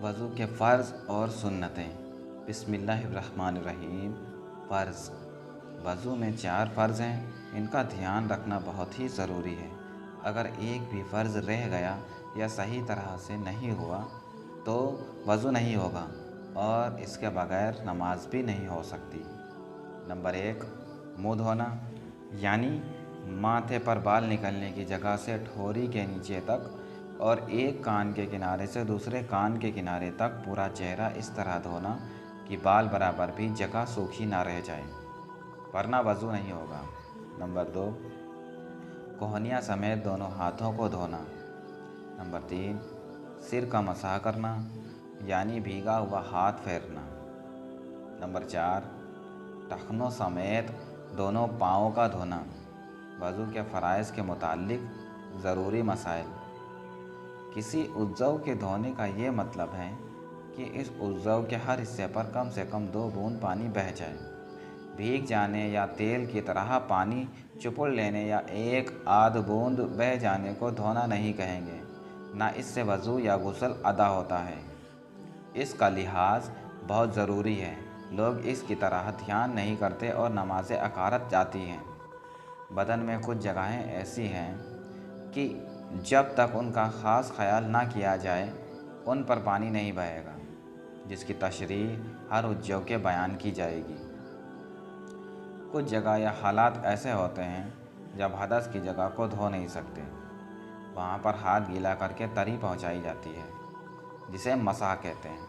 وضو کے فرض اور سنتیں۔ بسم اللہ الرحمن الرحیم۔ فرض۔ وضو میں 4 فرض ہیں، ان کا دھیان رکھنا بہت ہی ضروری ہے۔ اگر ایک بھی فرض رہ گیا یا صحیح طرح سے نہیں ہوا تو وضو نہیں ہوگا اور اس کے بغیر نماز بھی نہیں ہو سکتی۔ نمبر 1، منہ دھونا، یعنی ماتھے پر بال نکلنے کی جگہ سے ٹھوری کے نیچے تک اور ایک کان کے کنارے سے دوسرے کان کے کنارے تک پورا چہرہ اس طرح دھونا کہ بال برابر بھی جگہ سوکھی نہ رہ جائے، ورنہ وضو نہیں ہوگا۔ نمبر 2، کوہنیاں سمیت دونوں ہاتھوں کو دھونا۔ نمبر 3، سر کا مسح کرنا، یعنی بھیگا ہوا ہاتھ پھیرنا۔ نمبر 4، ٹخنوں سمیت دونوں پاؤں کا دھونا۔ وضو کے فرائض کے متعلق ضروری مسائل۔ کسی عضو کے دھونے کا یہ مطلب ہے کہ اس عضو کے ہر حصے پر کم سے کم 2 بوند پانی بہہ جائے۔ بھیگ جانے یا تیل کی طرح پانی چپڑ لینے یا 1 آدھ بوند بہہ جانے کو دھونا نہیں کہیں گے، نہ اس سے وضو یا غسل ادا ہوتا ہے۔ اس کا لحاظ بہت ضروری ہے، لوگ اس کی طرح دھیان نہیں کرتے اور نمازیں اکارت جاتی ہیں۔ بدن میں کچھ جگہیں ایسی ہیں کہ جب تک ان کا خاص خیال نہ کیا جائے ان پر پانی نہیں بہے گا، جس کی تشریح ہر عضو کے بیان کی جائے گی۔ کچھ جگہ یا حالات ایسے ہوتے ہیں جب حدث کی جگہ کو دھو نہیں سکتے، وہاں پر ہاتھ گیلا کر کے تری پہنچائی جاتی ہے، جسے مسح کہتے ہیں۔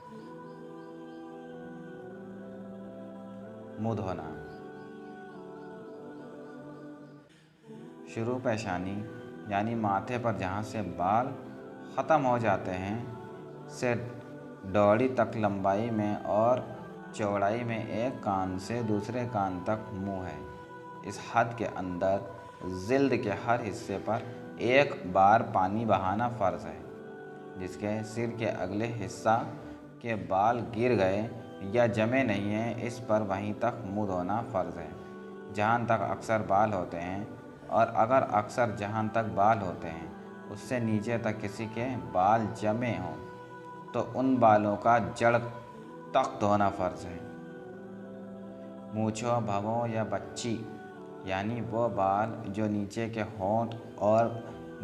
منہ دھونا۔ شروع پیشانی، یعنی ماتھے پر جہاں سے بال ختم ہو جاتے ہیں سے ڈوری تک لمبائی میں اور چوڑائی میں ایک کان سے دوسرے کان تک منہ ہے۔ اس حد کے اندر جلد کے ہر حصے پر ایک بار پانی بہانا فرض ہے۔ جس کے سر کے اگلے حصہ کے بال گر گئے یا جمے نہیں ہیں، اس پر وہیں تک منہ دھونا فرض ہے جہاں تک اکثر بال ہوتے ہیں، اور اگر اکثر جہاں تک بال ہوتے ہیں اس سے نیچے تک کسی کے بال جمے ہوں تو ان بالوں کا جڑ تک دھونا فرض ہے۔ مونچھوں، بھووں یا بچی، یعنی وہ بال جو نیچے کے ہونٹ اور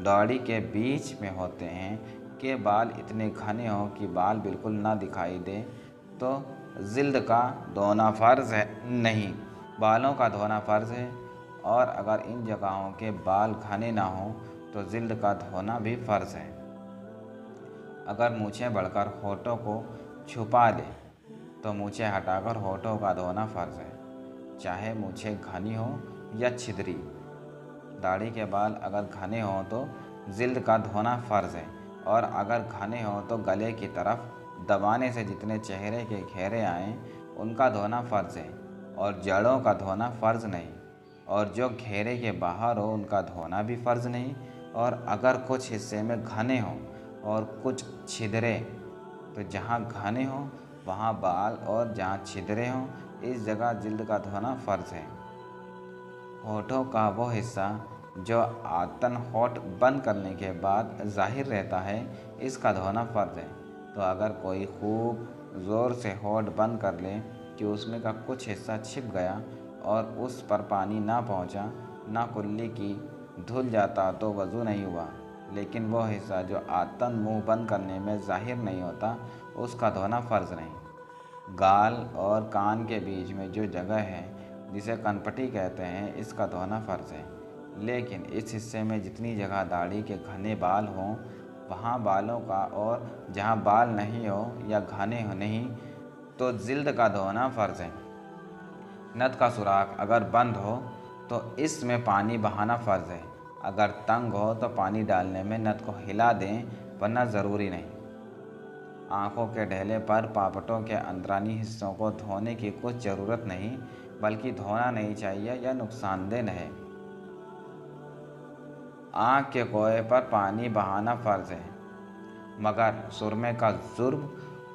داڑھی کے بیچ میں ہوتے ہیں کہ بال اتنے گھنے ہوں کہ بال بالکل نہ دکھائی دے تو جلد کا دھونا فرض ہے نہیں، بالوں کا دھونا فرض ہے، اور اگر ان جگہوں کے بال گھنے نہ ہوں تو جلد کا دھونا بھی فرض ہے۔ اگر مونچھیں بڑھ کر ہونٹوں کو چھپا لے تو مونچھیں ہٹا کر ہونٹوں کا دھونا فرض ہے، چاہے مونچھیں گھنی ہوں یا چھدری۔ داڑھی کے بال اگر گھنے ہوں تو جلد کا دھونا فرض ہے، اور اگر گھنے ہوں تو گلے کی طرف دبانے سے جتنے چہرے کے گھیرے آئیں ان کا دھونا فرض ہے، اور جڑوں کا دھونا فرض نہیں، اور جو گھیرے کے باہر ہو ان کا دھونا بھی فرض نہیں، اور اگر کچھ حصے میں گھنے ہوں اور کچھ چھدرے تو جہاں گھنے ہوں وہاں بال اور جہاں چھدرے ہوں اس جگہ جلد کا دھونا فرض ہے۔ ہونٹوں کا وہ حصہ جو عادتاً ہونٹ بند کرنے کے بعد ظاہر رہتا ہے اس کا دھونا فرض ہے، تو اگر کوئی خوب زور سے ہونٹ بند کر لے کہ اس میں کا کچھ حصہ چھپ گیا اور اس پر پانی نہ پہنچا، نہ کلی کی دھل جاتا تو وضو نہیں ہوا، لیکن وہ حصہ جو عادتاً منہ بند کرنے میں ظاہر نہیں ہوتا اس کا دھونا فرض نہیں۔ گال اور کان کے بیچ میں جو جگہ ہے جسے کنپٹی کہتے ہیں اس کا دھونا فرض ہے، لیکن اس حصے میں جتنی جگہ داڑھی کے گھنے بال ہوں وہاں بالوں کا، اور جہاں بال نہیں ہو یا گھنے نہیں تو جلد کا دھونا فرض ہے۔ نت کا سوراخ اگر بند ہو تو اس میں پانی بہانا فرض ہے، اگر تنگ ہو تو پانی ڈالنے میں نت کو ہلا دیں ورنہ ضروری نہیں۔ آنکھوں کے ڈھیلے پر پاپٹوں کے اندرونی حصوں کو دھونے کی کچھ ضرورت نہیں، بلکہ دھونا نہیں چاہیے یا نقصان دہ ہے۔ آنکھ کے کوئے پر پانی بہانا فرض ہے، مگر سرمے کا جرم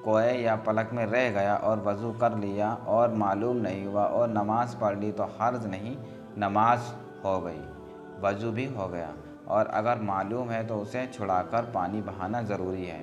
کوئے یا پلک میں رہ گیا اور وضو کر لیا اور معلوم نہیں ہوا اور نماز پڑھ لی تو حرج نہیں، نماز ہو گئی، وضو بھی ہو گیا، اور اگر معلوم ہے تو اسے چھڑا کر پانی بہانا ضروری ہے۔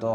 2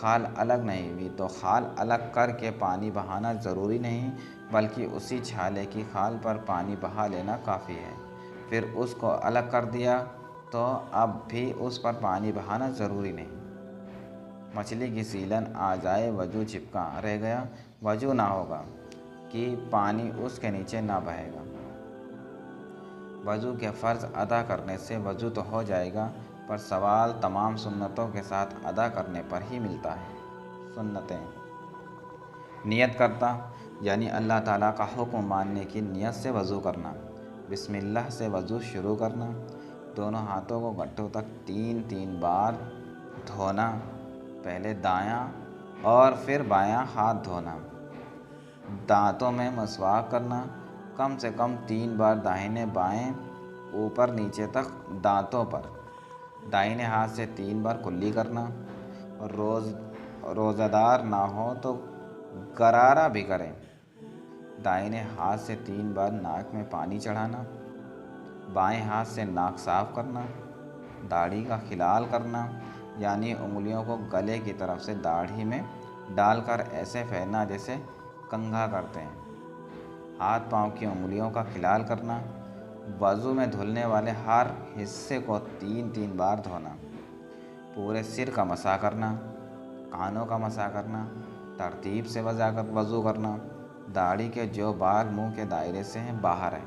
خال الگ نہیں ہوئی تو خال الگ کر کے پانی بہانا ضروری نہیں، بلکہ اسی چھالے کی خال پر پانی بہا لینا کافی ہے۔ پھر اس کو الگ کر دیا تو اب بھی اس پر پانی بہانا ضروری نہیں۔ مچھلی کی سیلن آ جائے، وضو چپکا رہ گیا، وضو نہ ہوگا کہ پانی اس کے نیچے نہ بہے گا۔ وضو کے فرض ادا کرنے سے وضو تو ہو جائے گا، پر ثواب تمام سنتوں کے ساتھ ادا کرنے پر ہی ملتا ہے۔ سنتیں: نیت کرتا، یعنی اللہ تعالیٰ کا حکم ماننے کی نیت سے وضو کرنا۔ بسم اللہ سے وضو شروع کرنا۔ دونوں ہاتھوں کو گھٹنوں تک 3 بار دھونا۔ پہلے دایاں اور پھر بایاں ہاتھ دھونا۔ دانتوں میں مسواک کرنا، کم سے کم 3 بار داہنے بائیں اوپر نیچے تک دانتوں پر۔ دائیں ہاتھ سے 3 بار کلی کرنا۔ روزہ دار نہ ہو تو غرارہ بھی کریں۔ دائیں ہاتھ سے 3 بار ناک میں پانی چڑھانا۔ بائیں ہاتھ سے ناک صاف کرنا۔ داڑھی کا خلال کرنا، یعنی انگلیوں کو گلے کی طرف سے داڑھی میں ڈال کر ایسے پھیرنا جیسے کنگھا کرتے ہیں۔ ہاتھ پاؤں کی انگلیوں کا خلال کرنا۔ وضو میں دھلنے والے ہر حصے کو 3 بار دھونا۔ پورے سر کا مسح کرنا، کانوں کا مسح کرنا، ترتیب سے وضو کرنا۔ داڑھی کے جو بال منہ کے دائرے سے ہیں باہر ہیں